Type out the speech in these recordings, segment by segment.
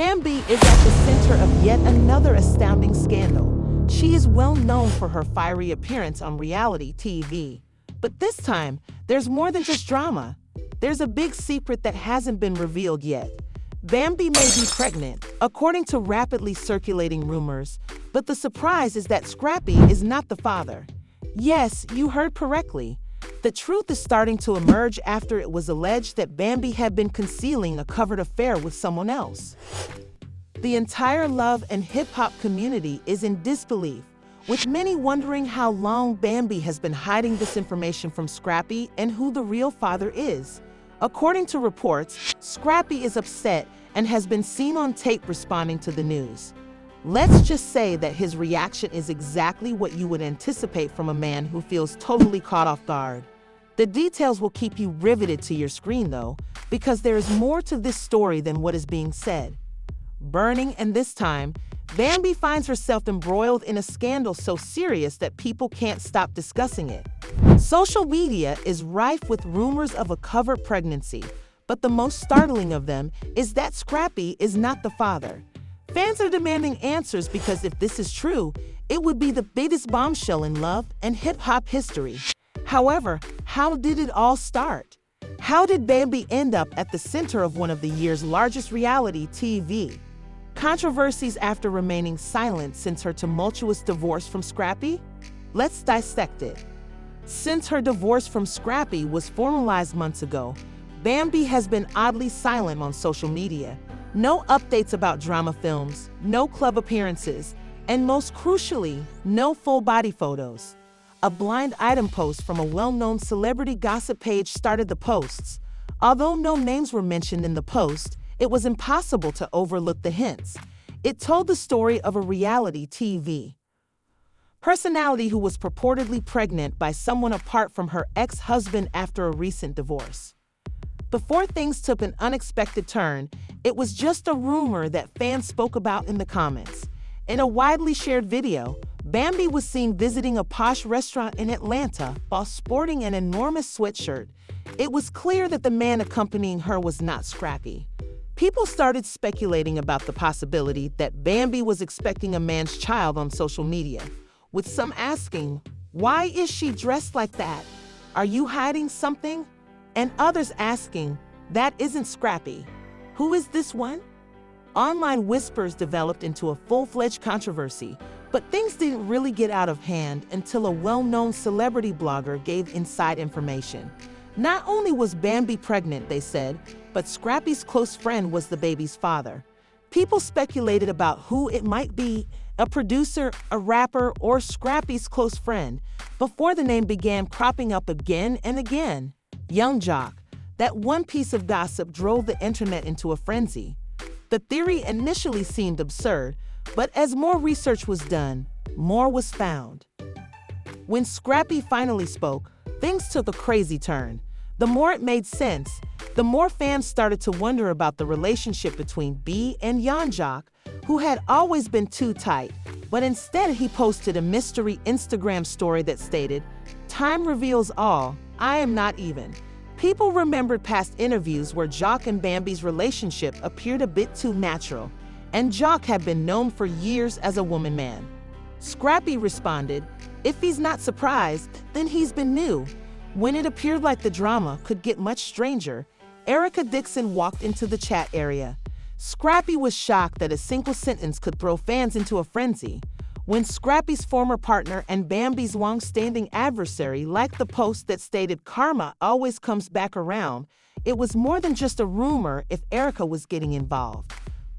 Bambi is at the center of yet another astounding scandal. She is well known for her fiery appearance on reality TV. But this time, there's more than just drama. There's a big secret that hasn't been revealed yet. Bambi may be pregnant, according to rapidly circulating rumors, but the surprise is that Scrappy is not the father. Yes, you heard correctly. The truth is starting to emerge after it was alleged that Bambi had been concealing a covered affair with someone else. The entire love and hip-hop community is in disbelief, with many wondering how long Bambi has been hiding this information from Scrappy and who the real father is. According to reports, Scrappy is upset and has been seen on tape responding to the news. Let's just say that his reaction is exactly what you would anticipate from a man who feels totally caught off guard. The details will keep you riveted to your screen though, because there is more to this story than what is being said. Burning, and this time, Bambi finds herself embroiled in a scandal so serious that people can't stop discussing it. Social media is rife with rumors of a covered pregnancy, but the most startling of them is that Scrappy is not the father. Fans are demanding answers because if this is true, it would be the biggest bombshell in love and hip-hop history. However, how did it all start? How did Bambi end up at the center of one of the year's largest reality TV controversies after remaining silent since her tumultuous divorce from Scrappy? Let's dissect it. Since her divorce from Scrappy was formalized months ago, Bambi has been oddly silent on social media. No updates about drama films, no club appearances, and most crucially, no full-body photos. A blind item post from a well-known celebrity gossip page started the posts. Although no names were mentioned in the post, it was impossible to overlook the hints. It told the story of a reality TV personality who was purportedly pregnant by someone apart from her ex-husband after a recent divorce. Before things took an unexpected turn, it was just a rumor that fans spoke about in the comments. In a widely shared video, Bambi was seen visiting a posh restaurant in Atlanta while sporting an enormous sweatshirt. It was clear that the man accompanying her was not Scrappy. People started speculating about the possibility that Bambi was expecting a man's child on social media, with some asking, "Why is she dressed like that? Are you hiding something?" And others asking, "That isn't Scrappy. Who is this one?" Online whispers developed into a full-fledged controversy, but things didn't really get out of hand until a well-known celebrity blogger gave inside information. Not only was Bambi pregnant, they said, but Scrappy's close friend was the baby's father. People speculated about who it might be, a producer, a rapper, or Scrappy's close friend, before the name began cropping up again and again. Young Jock. That one piece of gossip drove the internet into a frenzy. The theory initially seemed absurd, but as more research was done, more was found. When Scrappy finally spoke, things took a crazy turn. The more it made sense, the more fans started to wonder about the relationship between B and Young Jock, who had always been too tight, but instead he posted a mystery Instagram story that stated, "Time reveals all, I am not even." People remembered past interviews where Jock and Bambi's relationship appeared a bit too natural, and Jock had been known for years as a woman man. Scrappy responded, "If he's not surprised, then he's been new." When it appeared like the drama could get much stranger, Erica Dixon walked into the chat area. Scrappy was shocked that a single sentence could throw fans into a frenzy. When Scrappy's former partner and Bambi's long-standing adversary liked the post that stated karma always comes back around, it was more than just a rumor if Erica was getting involved.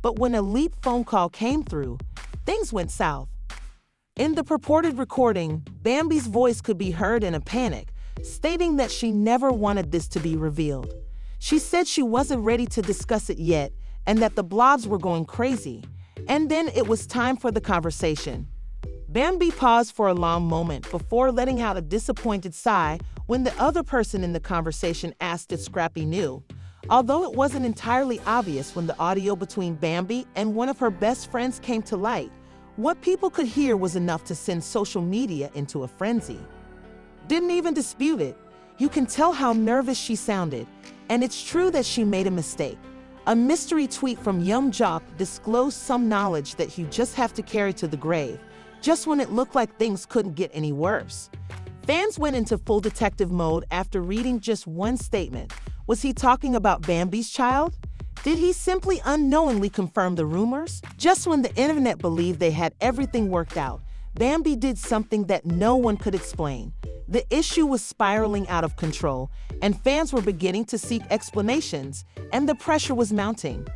But when a leaked phone call came through, things went south. In the purported recording, Bambi's voice could be heard in a panic, stating that she never wanted this to be revealed. She said she wasn't ready to discuss it yet and that the blogs were going crazy. And then it was time for the conversation. Bambi paused for a long moment before letting out a disappointed sigh when the other person in the conversation asked if Scrappy knew. Although it wasn't entirely obvious when the audio between Bambi and one of her best friends came to light, what people could hear was enough to send social media into a frenzy. Didn't even dispute it. You can tell how nervous she sounded, and it's true that she made a mistake. A mystery tweet from Young Jock disclosed some knowledge that you just have to carry to the grave, just when it looked like things couldn't get any worse. Fans went into full detective mode after reading just one statement. Was he talking about Bambi's child? Did he simply unknowingly confirm the rumors? Just when the internet believed they had everything worked out, Bambi did something that no one could explain. The issue was spiraling out of control, and fans were beginning to seek explanations, and the pressure was mounting.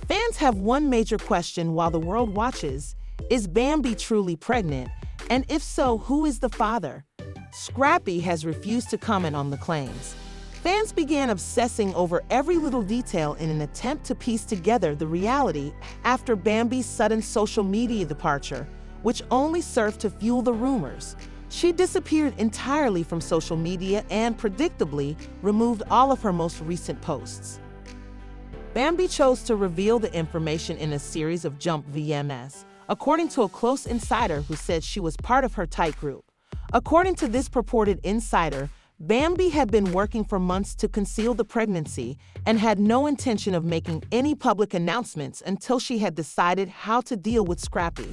Fans have one major question while the world watches. Is Bambi truly pregnant? And if so, who is the father? Scrappy has refused to comment on the claims. Fans began obsessing over every little detail in an attempt to piece together the reality after Bambi's sudden social media departure, which only served to fuel the rumors. She disappeared entirely from social media and, predictably, removed all of her most recent posts. Bambi chose to reveal the information in a series of Jump VMS, according to a close insider who said she was part of her tight group. According to this purported insider, Bambi had been working for months to conceal the pregnancy and had no intention of making any public announcements until she had decided how to deal with Scrappy.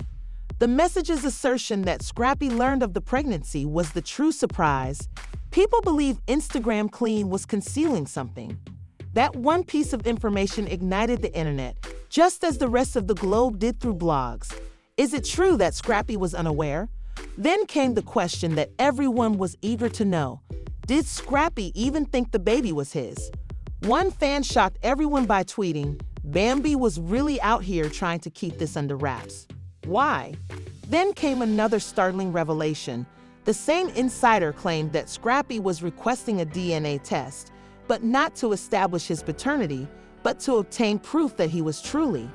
The message's assertion that Scrappy learned of the pregnancy was the true surprise. People believe Instagram Clean was concealing something. That one piece of information ignited the internet, just as the rest of the globe did through blogs. Is it true that Scrappy was unaware? Then came the question that everyone was eager to know. Did Scrappy even think the baby was his? One fan shocked everyone by tweeting, "Bambi was really out here trying to keep this under wraps." Why? Then came another startling revelation. The same insider claimed that Scrappy was requesting a DNA test, but not to establish his paternity, but to obtain proof that he was truly.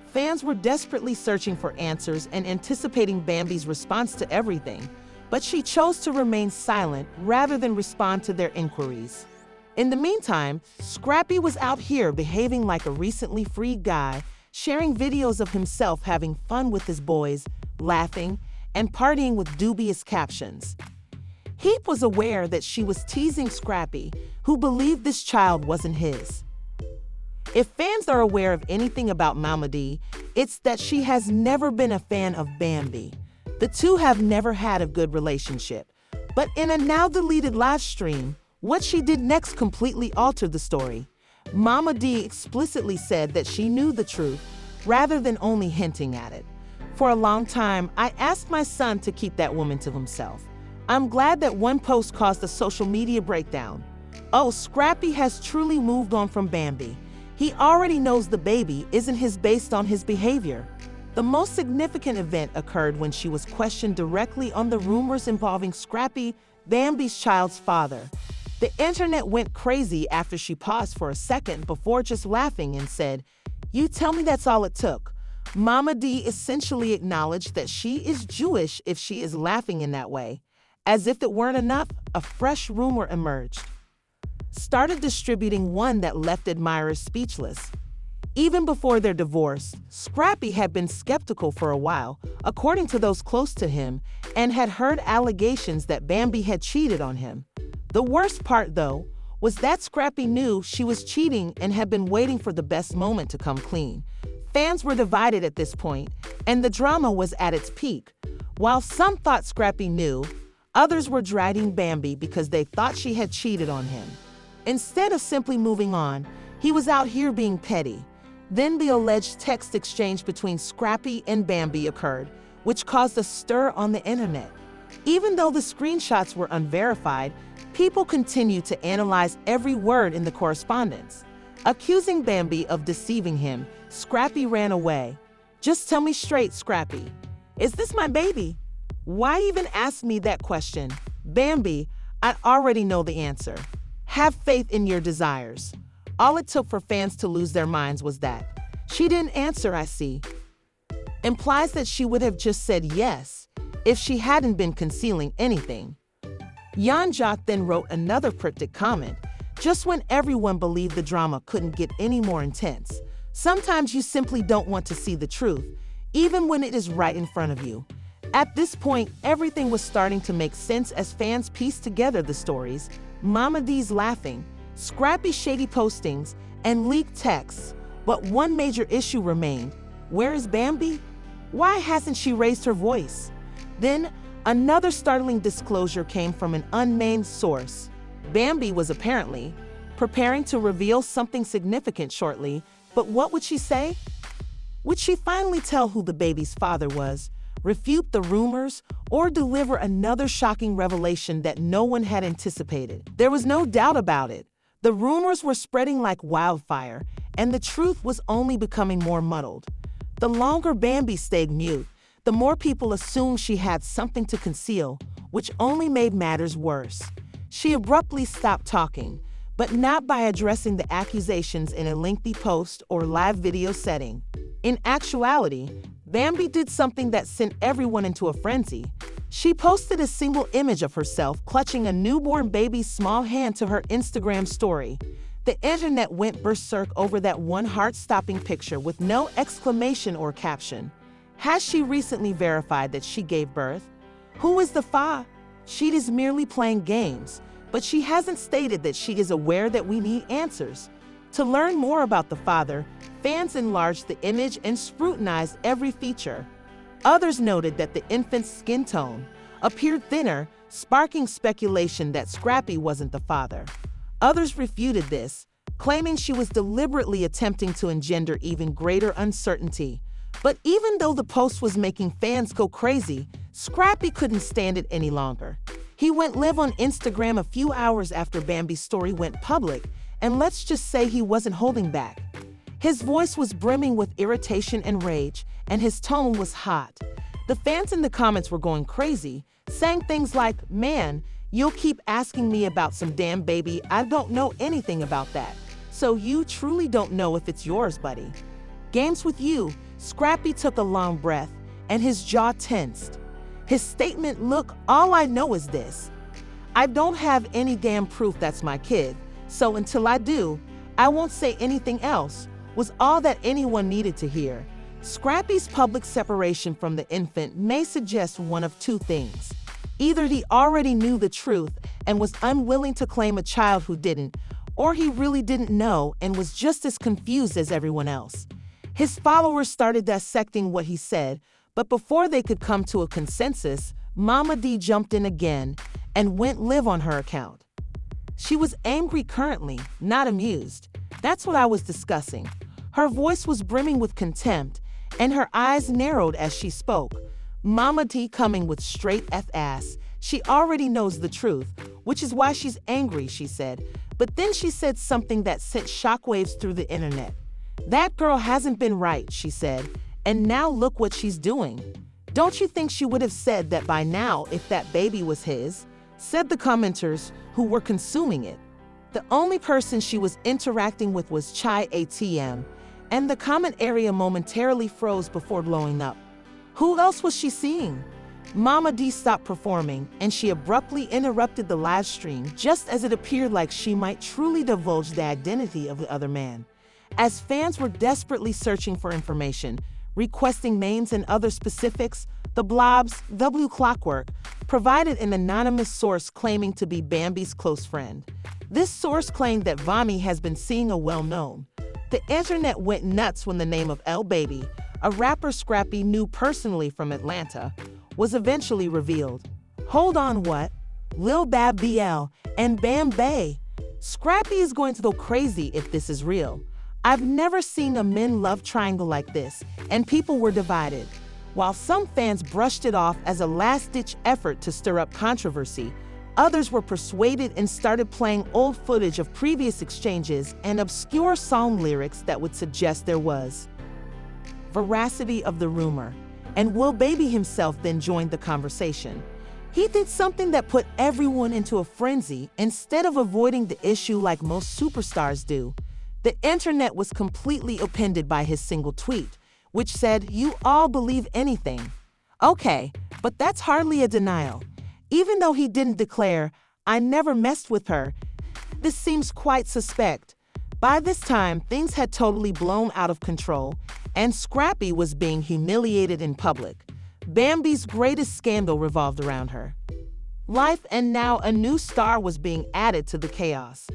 Fans were desperately searching for answers and anticipating Bambi's response to everything, but she chose to remain silent rather than respond to their inquiries. In the meantime, Scrappy was out here behaving like a recently freed guy, sharing videos of himself having fun with his boys, laughing, and partying with dubious captions. Heap was aware that she was teasing Scrappy, who believed this child wasn't his. If fans are aware of anything about Mama D, it's that she has never been a fan of Bambi. The two have never had a good relationship. But in a now-deleted live stream, what she did next completely altered the story. Mama D explicitly said that she knew the truth, rather than only hinting at it. For a long time, I asked my son to keep that woman to himself. I'm glad that one post caused a social media breakdown. Oh, Scrappy has truly moved on from Bambi. He already knows the baby isn't his based on his behavior. The most significant event occurred when she was questioned directly on the rumors involving Scrappy, Bambi's child's father. The internet went crazy after she paused for a second before just laughing and said, "You tell me that's all it took." Mama D essentially acknowledged that she is Jewish if she is laughing in that way. As if it weren't enough, a fresh rumor emerged. Started distributing one that left admirers speechless. Even before their divorce, Scrappy had been skeptical for a while, according to those close to him, and had heard allegations that Bambi had cheated on him. The worst part, though, was that Scrappy knew she was cheating and had been waiting for the best moment to come clean. Fans were divided at this point, and the drama was at its peak. While some thought Scrappy knew, others were dragging Bambi because they thought she had cheated on him. Instead of simply moving on, he was out here being petty. Then the alleged text exchange between Scrappy and Bambi occurred, which caused a stir on the internet. Even though the screenshots were unverified, people continued to analyze every word in the correspondence. Accusing Bambi of deceiving him, Scrappy ran away. "Just tell me straight, Scrappy. Is this my baby? Why even ask me that question? Bambi, I already know the answer. Have faith in your desires." All it took for fans to lose their minds was that. She didn't answer, I see. Implies that she would have just said yes if she hadn't been concealing anything. Jan Jock then wrote another cryptic comment, just when everyone believed the drama couldn't get any more intense. Sometimes you simply don't want to see the truth, even when it is right in front of you. At this point, everything was starting to make sense as fans pieced together the stories. Mama D's laughing, Scrappy's shady postings, and leaked texts. But one major issue remained. Where is Bambi? Why hasn't she raised her voice? Then, another startling disclosure came from an unnamed source. Bambi was apparently preparing to reveal something significant shortly, but what would she say? Would she finally tell who the baby's father was, refute the rumors, or deliver another shocking revelation that no one had anticipated? There was no doubt about it. The rumors were spreading like wildfire, and the truth was only becoming more muddled. The longer Bambi stayed mute, the more people assumed she had something to conceal, which only made matters worse. She abruptly stopped talking, but not by addressing the accusations in a lengthy post or live video setting. In actuality, Bambi did something that sent everyone into a frenzy. She posted a single image of herself clutching a newborn baby's small hand to her Instagram story. The internet went berserk over that one heart-stopping picture with no exclamation or caption. Has she recently verified that she gave birth? Who is the fa? She is merely playing games, but she hasn't stated that she is aware that we need answers. To learn more about the father, fans enlarged the image and scrutinized every feature. Others noted that the infant's skin tone appeared thinner, sparking speculation that Scrappy wasn't the father. Others refuted this, claiming she was deliberately attempting to engender even greater uncertainty. But even though the post was making fans go crazy, Scrappy couldn't stand it any longer. He went live on Instagram a few hours after Bambi's story went public, and let's just say he wasn't holding back. His voice was brimming with irritation and rage, and his tone was hot. The fans in the comments were going crazy, saying things like, "Man, you'll keep asking me about some damn baby. I don't know anything about that. So you truly don't know if it's yours, buddy." Games with you. Scrappy took a long breath, and his jaw tensed. His statement, "Look, all I know is this. I don't have any damn proof that's my kid, so until I do, I won't say anything else," was all that anyone needed to hear. Scrappy's public separation from the infant may suggest one of two things. Either he already knew the truth and was unwilling to claim a child who didn't, or he really didn't know and was just as confused as everyone else. His followers started dissecting what he said, but before they could come to a consensus, Mama D jumped in again and went live on her account. She was angry currently, not amused. That's what I was discussing. Her voice was brimming with contempt, and her eyes narrowed as she spoke. Mama D coming with straight F-ass. She already knows the truth, which is why she's angry, she said. But then she said something that sent shockwaves through the internet. "That girl hasn't been right," she said, "and now look what she's doing." "Don't you think she would have said that by now if that baby was his?" said the commenters who were consuming it. The only person she was interacting with was Chai ATM, and the comment area momentarily froze before blowing up. Who else was she seeing? Mama D stopped performing, and she abruptly interrupted the live stream just as it appeared like she might truly divulge the identity of the other man. As fans were desperately searching for information, requesting names and other specifics, the blob's W Clockwork provided an anonymous source claiming to be Bambi's close friend. This source claimed that Bambi has been seeing a well-known. The internet went nuts when the name of L Baby, a rapper Scrappy knew personally from Atlanta, was eventually revealed. Hold on, what? Lil Bab BL and Bam Bay. Scrappy is going to go crazy if this is real. I've never seen a men love triangle like this, and people were divided. While some fans brushed it off as a last-ditch effort to stir up controversy, others were persuaded and started playing old footage of previous exchanges and obscure song lyrics that would suggest there was veracity of the rumor. And Will Baby himself then joined the conversation. He did something that put everyone into a frenzy instead of avoiding the issue like most superstars do. The internet was completely offended by his single tweet, which said, "You all believe anything." Okay, but that's hardly a denial. Even though he didn't declare, "I never messed with her," this seems quite suspect. By this time, things had totally blown out of control, and Scrappy was being humiliated in public. Bambi's greatest scandal revolved around her life, and now a new star was being added to the chaos.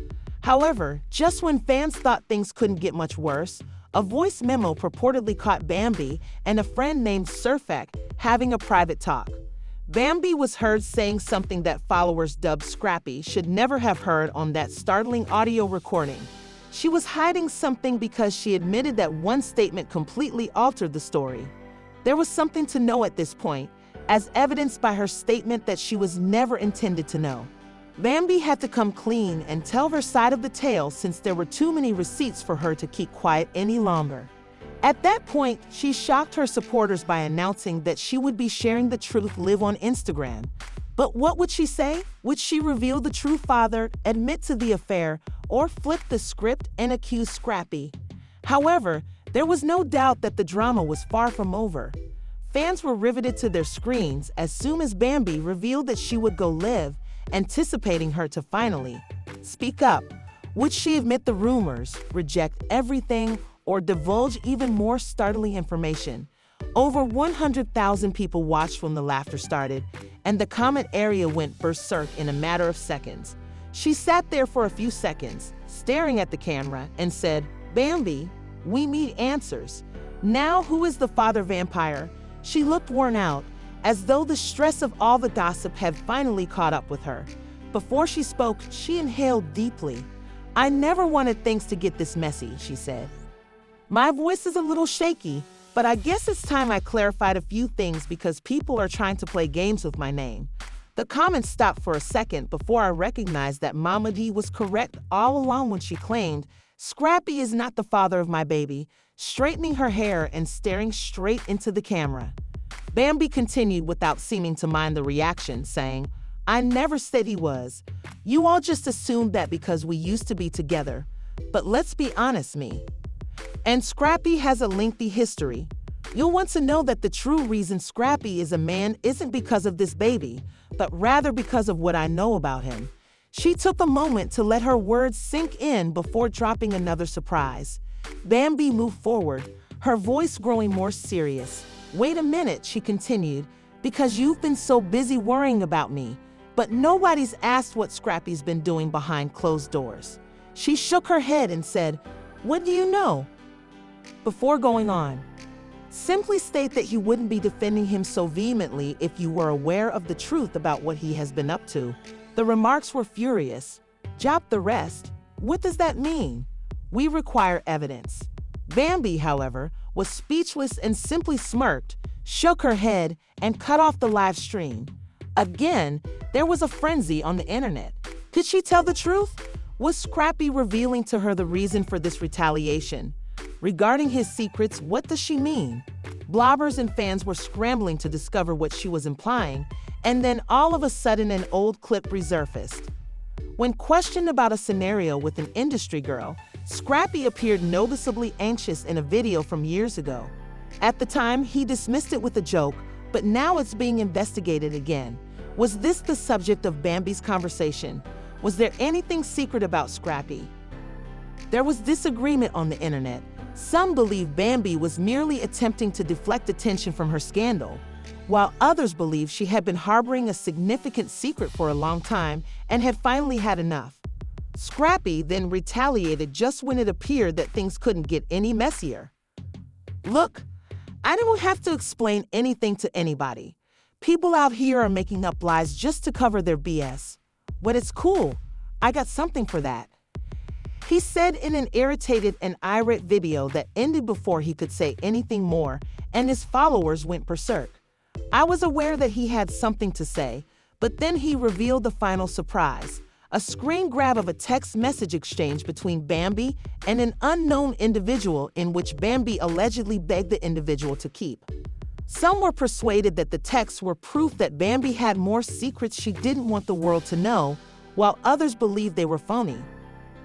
However, just when fans thought things couldn't get much worse, a voice memo purportedly caught Bambi and a friend named Surfak having a private talk. Bambi was heard saying something that followers dubbed Scrappy should never have heard on that startling audio recording. She was hiding something because she admitted that one statement completely altered the story. There was something to know at this point, as evidenced by her statement that she was never intended to know. Bambi had to come clean and tell her side of the tale since there were too many receipts for her to keep quiet any longer. At that point, she shocked her supporters by announcing that she would be sharing the truth live on Instagram. But what would she say? Would she reveal the true father, admit to the affair, or flip the script and accuse Scrappy? However, there was no doubt that the drama was far from over. Fans were riveted to their screens as soon as Bambi revealed that she would go live, anticipating her to finally speak up. Would she admit the rumors, reject everything, or divulge even more startling information? Over 100,000 people watched when the laughter started, and the comment area went berserk in a matter of seconds. She sat there for a few seconds, staring at the camera, and said, "Bambi, we need answers. Now who is the father vampire?" She looked worn out, as though the stress of all the gossip had finally caught up with her. Before she spoke, she inhaled deeply. "I never wanted things to get this messy," she said. "My voice is a little shaky, but I guess it's time I clarified a few things because people are trying to play games with my name." The comments stopped for a second before I recognized that Mama D was correct all along when she claimed, "Scrappy is not the father of my baby," straightening her hair and staring straight into the camera. Bambi continued without seeming to mind the reaction, saying, "I never said he was. You all just assumed that because we used to be together. But let's be honest, me and Scrappy has a lengthy history. You'll want to know that the true reason Scrappy is a man isn't because of this baby, but rather because of what I know about him." She took a moment to let her words sink in before dropping another surprise. Bambi moved forward, her voice growing more serious. "Wait a minute," she continued, "because you've been so busy worrying about me, but nobody's asked what Scrappy's been doing behind closed doors." She shook her head and said, "What do you know?" Before going on, simply state that you wouldn't be defending him so vehemently if you were aware of the truth about what he has been up to. The remarks were furious. "Drop the rest. What does that mean? We require evidence." Bambi, however, was speechless and simply smirked, shook her head, and cut off the live stream. Again, there was a frenzy on the internet. Could she tell the truth? Was Scrappy revealing to her the reason for this retaliation? Regarding his secrets, what does she mean? Bloggers and fans were scrambling to discover what she was implying, and then all of a sudden an old clip resurfaced. When questioned about a scenario with an industry girl, Scrappy appeared noticeably anxious in a video from years ago. At the time, he dismissed it with a joke, but now it's being investigated again. Was this the subject of Bambi's conversation? Was there anything secret about Scrappy? There was disagreement on the internet. Some believe Bambi was merely attempting to deflect attention from her scandal, while others believe she had been harboring a significant secret for a long time and had finally had enough. Scrappy then retaliated just when it appeared that things couldn't get any messier. "Look, I don't have to explain anything to anybody. People out here are making up lies just to cover their BS. But it's cool. I got something for that," he said in an irritated and irate video that ended before he could say anything more, and his followers went berserk. I was aware that he had something to say, but then he revealed the final surprise, a screen grab of a text message exchange between Bambi and an unknown individual in which Bambi allegedly begged the individual to keep. Some were persuaded that the texts were proof that Bambi had more secrets she didn't want the world to know, while others believed they were phony.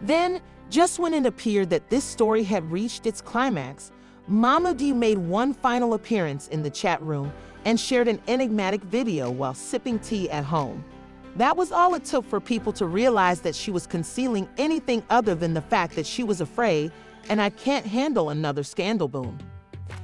Then, just when it appeared that this story had reached its climax, Mama D made one final appearance in the chat room and shared an enigmatic video while sipping tea at home. That was all it took for people to realize that she was concealing anything other than the fact that she was afraid, and I can't handle another scandal boom.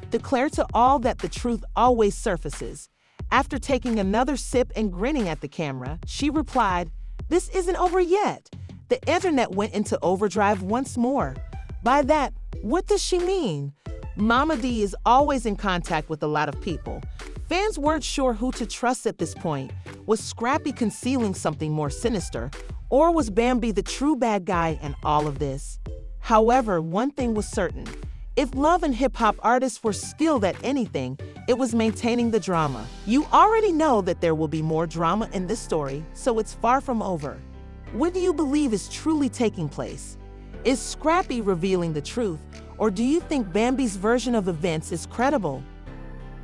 Declare to all that the truth always surfaces. After taking another sip and grinning at the camera, she replied, "This isn't over yet. The internet went into overdrive once more. By that, what does she mean? Mama D is always in contact with a lot of people. Fans weren't sure who to trust at this point. Was Scrappy concealing something more sinister? Or was Bambi the true bad guy in all of this? However, one thing was certain. If love and hip-hop artists were skilled at anything, it was maintaining the drama. You already know that there will be more drama in this story, so it's far from over. What do you believe is truly taking place? Is Scrappy revealing the truth, or do you think Bambi's version of events is credible?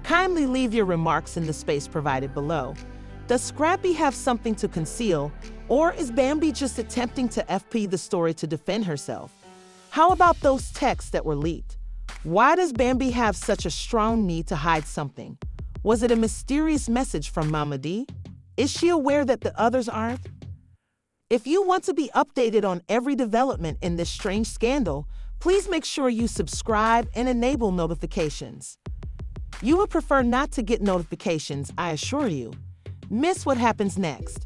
Kindly leave your remarks in the space provided below. Does Scrappy have something to conceal, or is Bambi just attempting to FP the story to defend herself? How about those texts that were leaked? Why does Bambi have such a strong need to hide something? Was it a mysterious message from Mama D? Is she aware that the others aren't? If you want to be updated on every development in this strange scandal, please make sure you subscribe and enable notifications. You would prefer not to get notifications, I assure you. Miss what happens next.